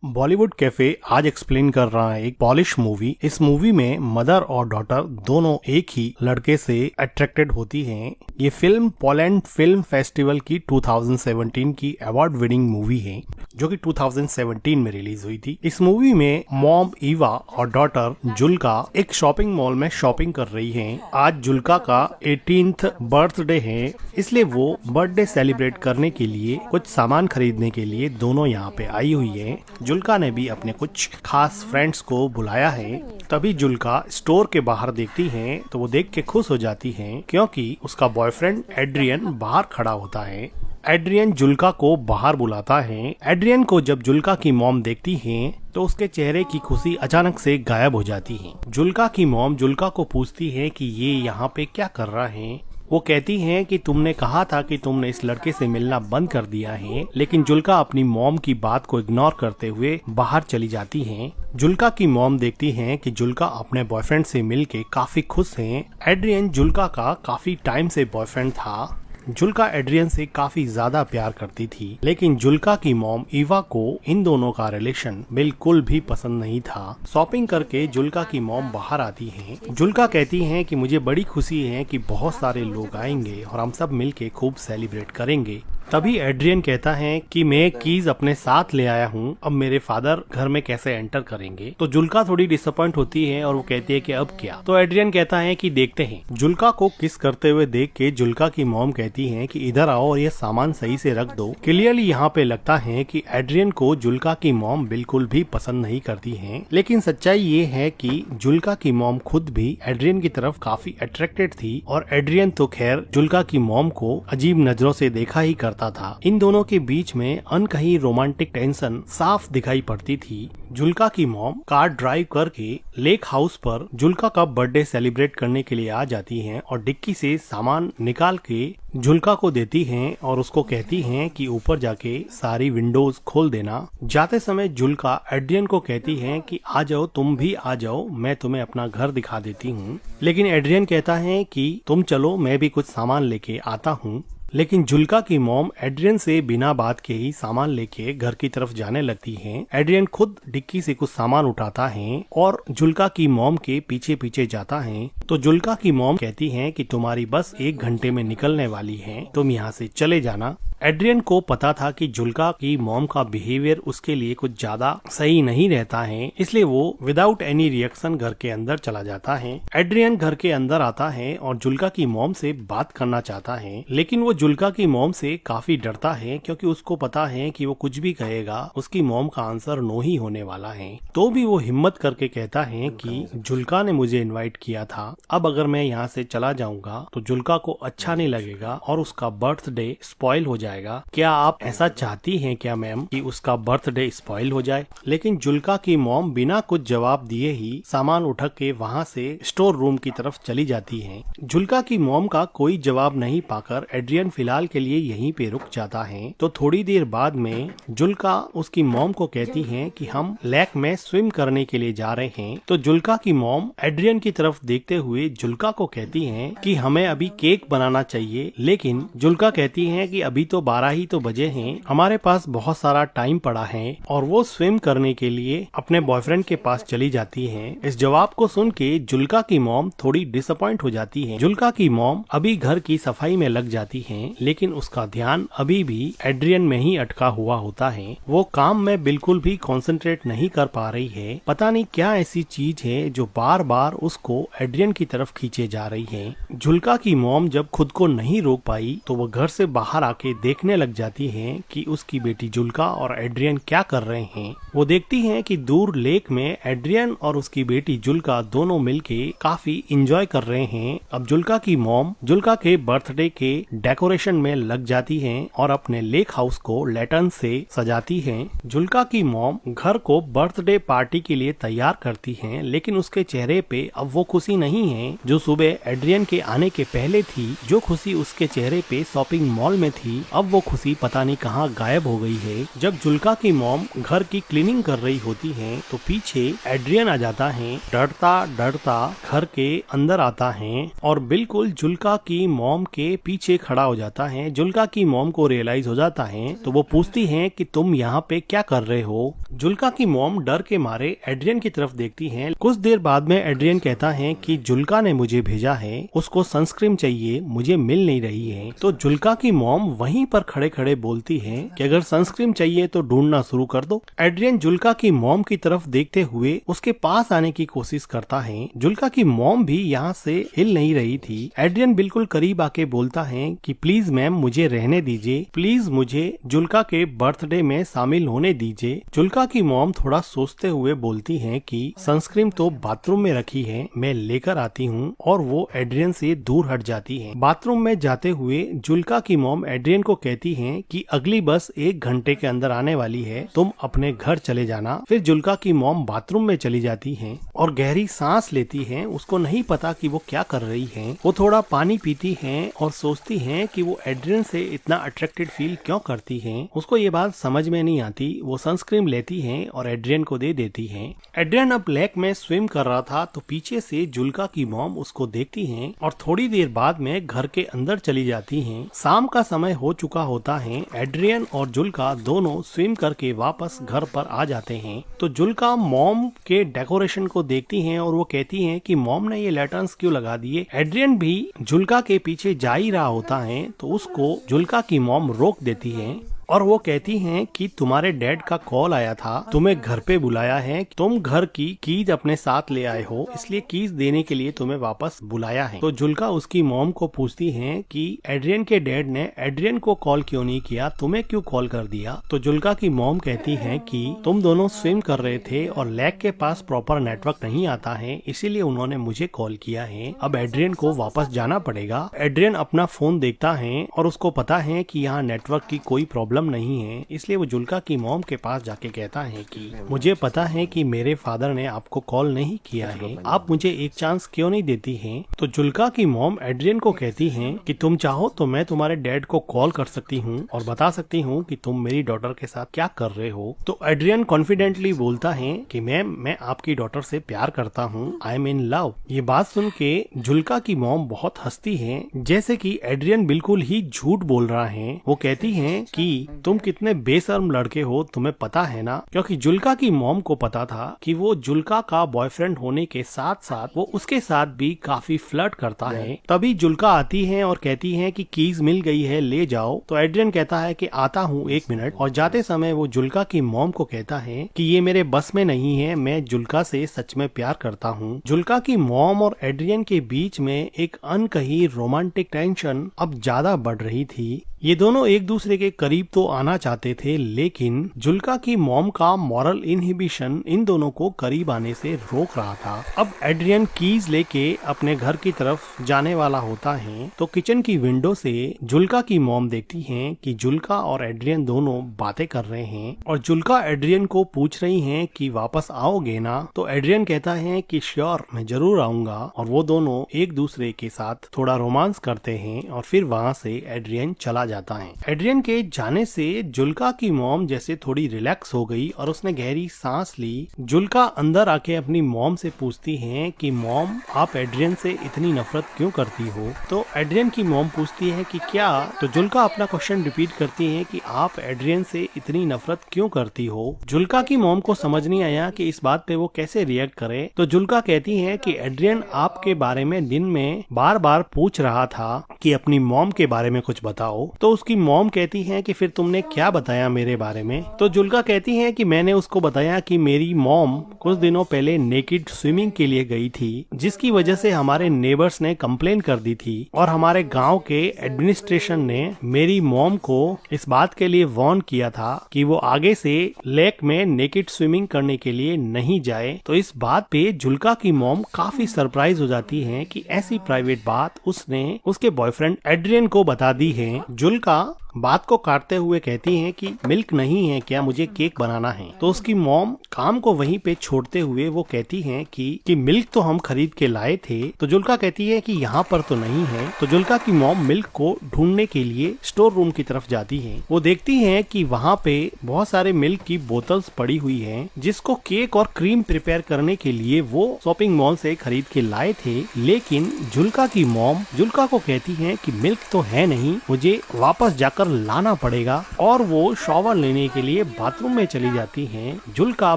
Bollywood cafe आज explain कर रहा है एक पॉलिश मूवी। इस मूवी में मदर और डॉटर दोनों एक ही लड़के से अट्रैक्टेड होती हैं। ये फिल्म पोलैंड फिल्म फेस्टिवल की 2017 की अवार्ड विनिंग मूवी है जो कि 2017 में रिलीज हुई थी। इस मूवी में मॉम ईवा और डॉटर जुल्का एक शॉपिंग मॉल में शॉपिंग कर रही हैं। आज जुल्का का 18th बर्थडे है, इसलिए वो बर्थडे सेलिब्रेट करने के लिए कुछ सामान खरीदने के लिए दोनों यहाँ पे आई हुई है। जुल्का ने भी अपने कुछ खास फ्रेंड्स को बुलाया है। तभी जुल्का स्टोर के बाहर देखती है तो वो देख के खुश हो जाती है क्योंकि उसका बॉयफ्रेंड एड्रियन बाहर खड़ा होता है। एड्रियन जुल्का को बाहर बुलाता है। एड्रियन को जब जुल्का की मॉम देखती है तो उसके चेहरे की खुशी अचानक से गायब हो जाती है। जुल्का की मॉम जुल्का को पूछती है कि ये यहाँ पे क्या कर रहा है। वो कहती हैं कि तुमने कहा था कि तुमने इस लड़के से मिलना बंद कर दिया है, लेकिन जुल्का अपनी मॉम की बात को इग्नोर करते हुए बाहर चली जाती हैं। जुल्का की मॉम देखती हैं कि जुल्का अपने बॉयफ्रेंड से मिलके काफी खुश हैं। एड्रियन जुल्का का काफी टाइम से बॉयफ्रेंड था। जुल्का एड्रियन से काफी ज्यादा प्यार करती थी, लेकिन जुल्का की मॉम ईवा को इन दोनों का रिलेशन बिल्कुल भी पसंद नहीं था। शॉपिंग करके जुल्का की मॉम बाहर आती हैं। जुल्का कहती हैं कि मुझे बड़ी खुशी है कि बहुत सारे लोग आएंगे और हम सब मिलके खूब सेलिब्रेट करेंगे। तभी एड्रियन कहता है कि मैं कीज अपने साथ ले आया हूँ, अब मेरे फादर घर में कैसे एंटर करेंगे। तो जुल्का थोड़ी डिसअपॉइंट होती है और वो कहती है कि अब क्या। तो एड्रियन कहता है कि देखते हैं। जुल्का को किस करते हुए देख के जुल्का की मॉम कहती है कि इधर आओ और ये सामान सही से रख दो। क्लियरली यहाँ पे लगता है कि एड्रियन को जुल्का की मॉम बिल्कुल भी पसंद नहीं करती है, लेकिन सच्चाई ये है कि जुल्का की मॉम खुद भी एड्रियन की तरफ काफी अट्रैक्टेड थी और एड्रियन तो खैर जुल्का की मॉम को अजीब नजरों से देखा ही करता था। इन दोनों के बीच में अनकही रोमांटिक टेंशन साफ दिखाई पड़ती थी। जुल्का की मॉम कार ड्राइव करके लेक हाउस पर जुल्का का बर्थडे सेलिब्रेट करने के लिए आ जाती हैं और डिक्की से सामान निकाल के जुल्का को देती हैं और उसको कहती हैं कि ऊपर जाके सारी विंडोज खोल देना। जाते समय जुल्का एड्रियन को कहती है कि आ जाओ, तुम भी आ जाओ, मैं तुम्हें अपना घर दिखा देती हूँ। लेकिन एड्रियन कहता है कि तुम चलो, मैं भी कुछ सामान लेके आता हूँ। लेकिन जुल्का की मॉम एड्रियन से बिना बात के ही सामान लेके घर की तरफ जाने लगती हैं। एड्रियन खुद डिक्की से कुछ सामान उठाता है और जुल्का की मॉम के पीछे पीछे जाता है। तो जुल्का की मॉम कहती है कि तुम्हारी बस 1 घंटे में निकलने वाली है, तुम यहाँ से चले जाना। एड्रियन को पता था कि जुल्का की मॉम का बिहेवियर उसके लिए कुछ ज्यादा सही नहीं रहता है, इसलिए वो विदाउट एनी रिएक्शन घर के अंदर चला जाता है। एड्रियन घर के अंदर आता है और जुल्का की मॉम से बात करना चाहता है, लेकिन वो जुल्का की मॉम से काफी डरता है क्योंकि उसको पता है कि वो कुछ भी कहेगा उसकी मॉम का आंसर नो ही होने वाला है। तो भी वो हिम्मत करके कहता है कि जुल्का ने मुझे इनवाइट किया था, अब अगर मैं यहाँ से चला जाऊंगा तो जुल्का को अच्छा नहीं लगेगा और उसका बर्थडे स्पॉइल हो जाएगा। क्या आप ऐसा चाहती हैं क्या मैम कि उसका बर्थडे स्पॉइल हो जाए? लेकिन जुल्का की मॉम बिना कुछ जवाब दिए ही सामान उठा के वहाँ से स्टोर रूम की तरफ चली जाती हैं। जुल्का की मॉम का कोई जवाब नहीं पाकर एड्रियन फिलहाल के लिए यहीं पे रुक जाता है। तो थोड़ी देर बाद में जुल्का उसकी मॉम को कहती है कि हम लेक में स्विम करने के लिए जा रहे हैं। तो जुल्का की मॉम एड्रियन की तरफ देखते हुए जुल्का को कहती है कि हमें अभी केक बनाना चाहिए, लेकिन जुल्का कहती है कि अभी तो 12 ही तो बजे हैं, हमारे पास बहुत सारा टाइम पड़ा है और वो स्विम करने के लिए अपने बॉयफ्रेंड के पास चली जाती हैं। इस जवाब को सुन के जुल्का की मॉम थोड़ी डिसअपॉइंट हो जाती है। जुल्का की मॉम अभी घर की सफाई में लग जाती है, लेकिन उसका ध्यान अभी भी एड्रियन में ही अटका हुआ होता है। वो काम में बिल्कुल भी कंसंट्रेट नहीं कर पा रही है। पता नहीं क्या ऐसी चीज है जो बार बार उसको एड्रियन की तरफ खींचे जा रही है। जुल्का की मॉम जब खुद को नहीं रोक पाई तो वो घर से बाहर आके देखने लग जाती हैं कि उसकी बेटी जुल्का और एड्रियन क्या कर रहे हैं। वो देखती हैं कि दूर लेक में एड्रियन और उसकी बेटी जुल्का दोनों मिलके काफी एंजॉय कर रहे हैं। अब जुल्का की मॉम जुल्का के बर्थडे के डेकोरेशन में लग जाती हैं और अपने लेक हाउस को लैटर्न से सजाती हैं। जुल्का की मॉम घर को बर्थडे पार्टी के लिए तैयार करती हैं, लेकिन उसके चेहरे पे अब वो खुशी नहीं है जो सुबह एड्रियन के आने के पहले थी। जो खुशी उसके चेहरे पे शॉपिंग मॉल में थी, अब वो खुशी पता नहीं कहाँ गायब हो गई है। जब जुल्का की मॉम घर की क्लीनिंग कर रही होती है तो पीछे एड्रियन आ जाता है। डरता डरता घर के अंदर आता है और बिल्कुल जुल्का की मॉम के पीछे खड़ा हो जाता है। जुल्का की मॉम को रियलाइज हो जाता है तो वो पूछती है कि तुम यहाँ पे क्या कर रहे हो। जुल्का की मॉम डर के मारे एड्रियन की तरफ देखती है। कुछ देर बाद में एड्रियन कहता है कि जुल्का ने मुझे भेजा है, उसको सनस्क्रीन चाहिए, मुझे मिल नहीं रही है। तो जुल्का की मॉम वहीं पर खड़े खड़े बोलती है कि अगर सनस्क्रीन चाहिए तो ढूंढना शुरू कर दो। एड्रियन जुल्का की मॉम की तरफ देखते हुए उसके पास आने की कोशिश करता है। जुल्का की मॉम भी यहाँ से हिल नहीं रही थी। एड्रियन बिल्कुल करीब आके बोलता है कि प्लीज मैम मुझे रहने दीजिए, प्लीज मुझे जुल्का के बर्थडे में शामिल होने दीजिए। जुल्का की मॉम थोड़ा सोचते हुए बोलती है कि सनस्क्रीन तो बाथरूम में रखी है, मैं लेकर आती हूँ, और वो एड्रियन से दूर हट जाती है। बाथरूम में जाते हुए जुल्का की मॉम एड्रियन को कहती है कि अगली बस 1 घंटे के अंदर आने वाली है, तुम अपने घर चले जाना। फिर जुल्का की मॉम बाथरूम में चली जाती है और गहरी सांस लेती है। उसको नहीं पता कि वो क्या कर रही है। वो थोड़ा पानी पीती है और सोचती है कि वो एड्रियन से इतना अट्रैक्टेड फील क्यों करती है। उसको ये बात समझ में नहीं आती। वो सनस्क्रीन लेती है और एड्रियन को दे देती है। एड्रियन अब लेक में स्विम कर रहा था तो पीछे से जुल्का की मॉम उसको देखती है और थोड़ी देर बाद में घर के अंदर चली जाती है। शाम का समय हो चुका होता है। एड्रियन और जुल्का दोनों स्विम करके वापस घर पर आ जाते हैं। तो जुल्का मॉम के डेकोरेशन को देखती है और वो कहती है कि मॉम ने ये लैटर्न्स क्यों लगा दिए। एड्रियन भी जुल्का के पीछे जा ही रहा होता है तो उसको जुल्का की मॉम रोक देती है और वो कहती हैं कि तुम्हारे डैड का कॉल आया था, तुम्हें घर पे बुलाया है, तुम घर की कीज अपने साथ ले आए हो, इसलिए कीज देने के लिए तुम्हें वापस बुलाया है। तो जुल्का उसकी मॉम को पूछती है कि एड्रियन के डैड ने एड्रियन को कॉल क्यों नहीं किया, तुम्हें क्यों कॉल कर दिया। तो जुल्का की मॉम कहती है कि तुम दोनों स्विम कर रहे थे और लेक के पास प्रॉपर नेटवर्क नहीं आता है, इसीलिए उन्होंने मुझे कॉल किया है। अब एड्रियन को वापस जाना पड़ेगा। एड्रियन अपना फोन देखता है और उसको पता है कि यहाँ नेटवर्क की कोई प्रॉब्लम नहीं है, इसलिए वो जुल्का की मॉम के पास जाके कहता है कि मुझे पता है कि मेरे फादर ने आपको कॉल नहीं किया है, आप मुझे एक चांस क्यों नहीं देती हैं। तो जुल्का की मॉम एड्रियन को कहती है कि तुम चाहो तो मैं तुम्हारे डैड को कॉल कर सकती हूँ और बता सकती हूँ कि तुम मेरी डॉटर के साथ क्या कर रहे हो। तो एड्रियन कॉन्फिडेंटली बोलता है कि मैम मैं आपकी डॉटर से प्यार करता हूँ, आई एम इन लव। ये बात सुन के जुल्का की मॉम बहुत हंसती है, जैसे कि एड्रियन बिल्कुल ही झूठ बोल रहा है। वो कहती है कि तुम कितने बेशर्म लड़के हो, तुम्हें पता है ना। क्योंकि जुल्का की मॉम को पता था कि वो जुल्का का बॉयफ्रेंड होने के साथ साथ वो उसके साथ भी काफी फ्लर्ट करता है। तभी जुल्का आती है और कहती है कि कीज मिल गई है, ले जाओ। तो एड्रियन कहता है कि आता हूँ 1 मिनट, और जाते समय वो जुल्का की मॉम को कहता है कि ये मेरे बस में नहीं है, मैं जुल्का से सच में प्यार करता हूँ। जुल्का की मॉम और एड्रियन के बीच में एक अनकही रोमांटिक टेंशन अब ज्यादा बढ़ रही थी। ये दोनों एक दूसरे के करीब तो आना चाहते थे, लेकिन जुल्का की मॉम का मॉरल इनहिबिशन इन दोनों को करीब आने से रोक रहा था। अब एड्रियन कीज लेके अपने घर की तरफ जाने वाला होता है तो किचन की विंडो से जुल्का की मॉम देखती है कि जुल्का और एड्रियन दोनों बातें कर रहे हैं और जुल्का एड्रियन को पूछ रही है कि वापस आओगे ना। तो एड्रियन कहता है कि श्योर, मैं जरूर आऊंगा, और वो दोनों एक दूसरे के साथ थोड़ा रोमांस करते हैं और फिर वहाँ से एड्रियन चला जाता है। एड्रियन के जाने से जुल्का की मॉम जैसे थोड़ी रिलैक्स हो गई और उसने गहरी सांस ली। जुल्का अंदर आके अपनी मॉम से पूछती है कि मॉम आप एड्रियन से इतनी नफरत क्यों करती हो। तो एड्रियन की मॉम पूछती है कि क्या। तो जुल्का अपना क्वेश्चन रिपीट करती है कि आप एड्रियन से इतनी नफरत क्यों करती हो। जुल्का की मॉम को समझ नहीं आया कि इस बात पे वो कैसे रिएक्ट करे। तो जुल्का कहती है कि एड्रियन आपके बारे में दिन में बार बार पूछ रहा था कि अपनी मॉम के बारे में कुछ बताओ। तो उसकी मॉम कहती है कि फिर तुमने क्या बताया मेरे बारे में। तो जुल्का कहती है कि मैंने उसको बताया कि मेरी मॉम कुछ दिनों पहले नेकेड स्विमिंग के लिए गई थी, जिसकी वजह से हमारे नेबर्स ने कंप्लेन कर दी थी और हमारे गांव के एडमिनिस्ट्रेशन ने मेरी मॉम को इस बात के लिए वार्न किया था कि वो आगे से लेक में नेकेड स्विमिंग करने के लिए नहीं जाए। तो इस बात पे जुल्का की मॉम काफी सरप्राइज हो जाती है कि ऐसी प्राइवेट बात उसने उसके बॉयफ्रेंड एड्रियन को बता दी है। जुल्का बात को काटते हुए कहती हैं कि मिल्क नहीं है क्या, मुझे केक बनाना है। तो उसकी मॉम काम को वहीं पे छोड़ते हुए वो कहती हैं कि मिल्क तो हम खरीद के लाए थे। तो जुल्का कहती है कि यहाँ पर तो नहीं है। तो जुल्का की मॉम मिल्क को ढूंढने के लिए स्टोर रूम की तरफ जाती है। वो देखती हैं कि वहाँ पे बहुत सारे मिल्क की बोतल्स पड़ी हुई हैं, जिसको केक और क्रीम प्रिपेयर करने के लिए वो शॉपिंग मॉल से खरीद के लाए थे। लेकिन जुल्का की मॉम जुल्का को कहती है कि मिल्क तो है नहीं, मुझे वापस जाकर लाना पड़ेगा। और वो शॉवर लेने के लिए बाथरूम में चली जाती हैं। जुल्का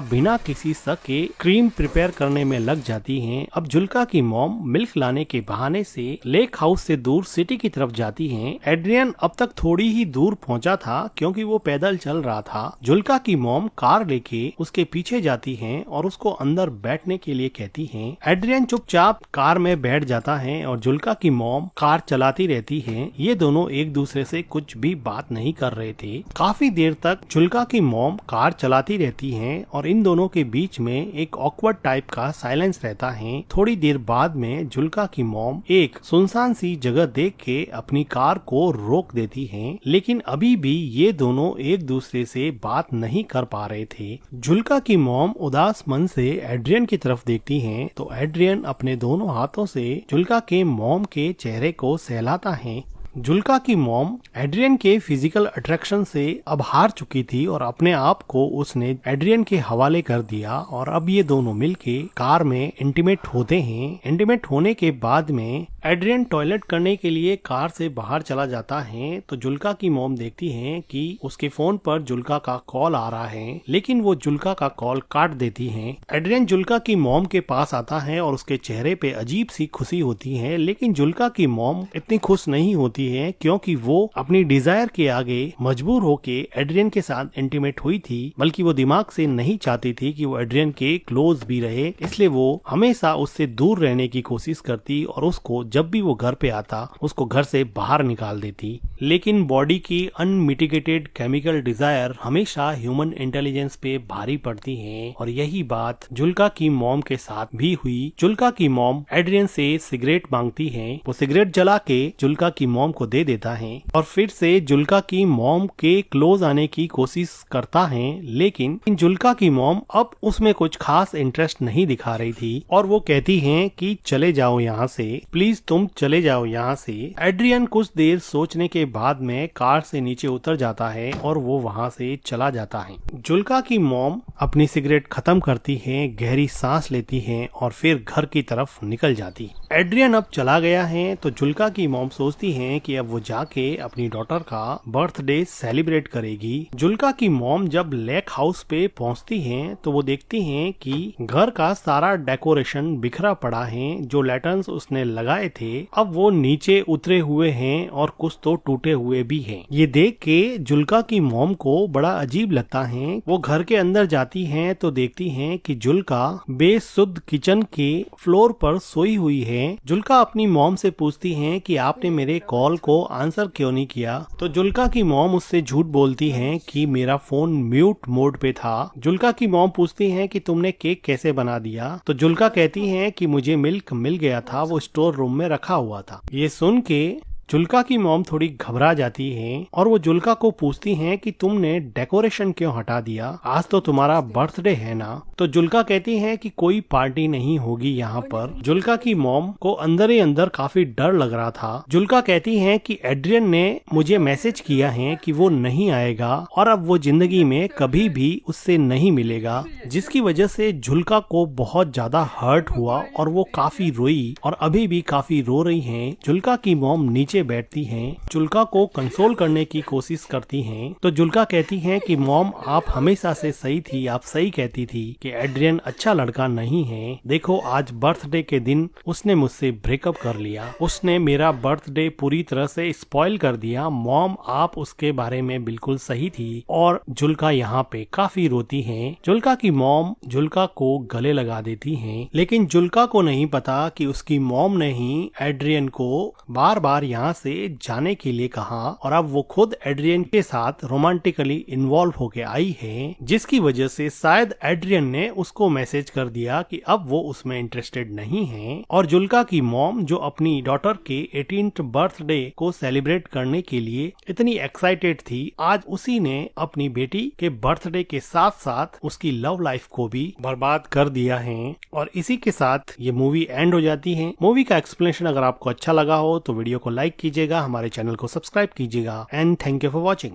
बिना किसी शक के क्रीम प्रिपेयर करने में लग जाती हैं। अब जुल्का की मॉम मिल्क लाने के बहाने से लेक हाउस से दूर सिटी की तरफ जाती हैं। एड्रियन अब तक थोड़ी ही दूर पहुंचा था क्योंकि वो पैदल चल रहा था। जुल्का की मॉम कार लेके उसके पीछे जाती हैं और उसको अंदर बैठने के लिए कहती हैं। एड्रियन चुपचाप कार में बैठ जाता है और जुल्का की मॉम कार चलाती रहती है। ये दोनों एक दूसरे से कुछ भी बात नहीं कर रहे थे। काफी देर तक जुल्का की मॉम कार चलाती रहती हैं और इन दोनों के बीच में एक ऑकवर्ड टाइप का साइलेंस रहता है। थोड़ी देर बाद में जुल्का की मॉम एक सुनसान सी जगह देख के अपनी कार को रोक देती हैं। लेकिन अभी भी ये दोनों एक दूसरे से बात नहीं कर पा रहे थे। जुल्का की मॉम उदास मन से एड्रियन की तरफ देखती हैं तो एड्रियन अपने दोनों हाथों से जुल्का के मॉम के चेहरे को सहलाता है। जुल्का की मॉम एड्रियन के फिजिकल अट्रैक्शन से अब हार चुकी थी और अपने आप को उसने एड्रियन के हवाले कर दिया और अब ये दोनों मिलके कार में इंटीमेट होते हैं। इंटीमेट होने के बाद में एड्रियन टॉयलेट करने के लिए कार से बाहर चला जाता है। तो जुल्का की मॉम देखती है कि उसके फोन पर जुल्का का कॉल आ रहा है, लेकिन वो जुल्का का कॉल काट देती है। एड्रियन जुल्का की मॉम के पास आता है और उसके चेहरे पे अजीब सी खुशी होती है, लेकिन जुल्का की मॉम इतनी खुश नहीं होती है क्योंकि वो अपनी डिजायर के आगे मजबूर होके एड्रियन के साथ इंटीमेट हुई थी, बल्कि वो दिमाग से नहीं चाहती थी कि वो एड्रियन के क्लोज भी रहे। इसलिए वो हमेशा उससे दूर रहने की कोशिश करती और उसको जब भी वो घर पे आता उसको घर से बाहर निकाल देती। लेकिन बॉडी की अनमिटिगेटेड केमिकल डिजायर हमेशा ह्यूमन इंटेलिजेंस पे भारी पड़ती है और यही बात जुल्का की मॉम के साथ भी हुई। जुल्का की मॉम एड्रियन से सिगरेट मांगती है। वो सिगरेट जला के जुल्का की मॉम को दे देता है और फिर से जुल्का की मॉम के क्लोज आने की कोशिश करता है, लेकिन जुल्का की मॉम अब उसमें कुछ खास इंटरेस्ट नहीं दिखा रही थी और वो कहती हैं कि चले जाओ यहाँ से, प्लीज तुम चले जाओ यहाँ से। एड्रियन कुछ देर सोचने के बाद में कार से नीचे उतर जाता है और वो वहाँ से चला जाता है। जुल्का की मॉम अपनी सिगरेट खत्म करती है, गहरी सांस लेती है और फिर घर की तरफ निकल जाती। एड्रियन अब चला गया है तो जुल्का की मॉम सोचती है कि अब वो जाके अपनी डॉटर का बर्थडे सेलिब्रेट करेगी। जुल्का की मॉम जब लेक हाउस पे पहुंचती हैं तो वो देखती हैं कि घर का सारा डेकोरेशन बिखरा पड़ा है। जो लैटर्न्स उसने लगाए थे अब वो नीचे उतरे हुए हैं और कुछ तो टूटे हुए भी हैं। ये देख के जुल्का की मॉम को बड़ा अजीब लगता है। वो घर के अंदर जाती हैं तो देखती हैं कि जुल्का बेसुध किचन के फ्लोर पर सोई हुई है। जुल्का अपनी मॉम से पूछती है कि आपने मेरे कॉल को आंसर क्यों नहीं किया। तो जुल्का की मॉम उससे झूठ बोलती है कि मेरा फोन म्यूट मोड पे था। जुल्का की मॉम पूछती है कि तुमने केक कैसे बना दिया। तो जुल्का कहती है कि मुझे मिल्क मिल गया था, वो स्टोर रूम में रखा हुआ था। ये सुन के जुल्का की मॉम थोड़ी घबरा जाती है और वो जुल्का को पूछती हैं कि तुमने डेकोरेशन क्यों हटा दिया, आज तो तुम्हारा बर्थडे है ना। तो जुल्का कहती है कि कोई पार्टी नहीं होगी यहाँ पर। जुल्का की मॉम को अंदर ही अंदर काफी डर लग रहा था। जुल्का कहती है कि एड्रियन ने मुझे मैसेज किया है कि वो नहीं आएगा और अब वो जिंदगी में कभी भी उससे नहीं मिलेगा, जिसकी वजह से जुल्का को बहुत ज्यादा हर्ट हुआ और वो काफी रोई और अभी भी काफी रो रही है। जुल्का की मॉम नीचे बैठती हैं, जुल्का को कंसोल करने की कोशिश करती हैं। तो जुल्का कहती हैं कि मॉम आप हमेशा से सही थी, आप सही कहती थी कि एड्रियन अच्छा लड़का नहीं है। देखो आज बर्थडे के दिन उसने मुझसे ब्रेकअप कर लिया, उसने मेरा बर्थडे पूरी तरह से स्पॉइल कर दिया। मॉम आप उसके बारे में बिल्कुल सही थी। और जुल्का यहाँ पे काफी रोती है। जुल्का की मॉम जुल्का को गले लगा देती है, लेकिन जुल्का को नहीं पता कि उसकी मॉम ने ही एड्रियन को बार बार यहाँ यहाँ से जाने के लिए कहा और अब वो खुद एड्रियन के साथ रोमांटिकली इन्वॉल्व होके आई है, जिसकी वजह से शायद एड्रियन ने उसको मैसेज कर दिया कि अब वो उसमें इंटरेस्टेड नहीं है। और जुल्का की मॉम जो अपनी डॉटर के 18th बर्थडे को सेलिब्रेट करने के लिए इतनी एक्साइटेड थी, आज उसी ने अपनी बेटी के बर्थडे के साथ साथ उसकी लव लाइफ को भी बर्बाद कर दिया है। और इसी के साथ ये मूवी एंड हो जाती है। मूवी का एक्सप्लेनेशन अगर आपको अच्छा लगा हो तो वीडियो को लाइक कीजिएगा, हमारे चैनल को सब्सक्राइब कीजिएगा and thank you for watching.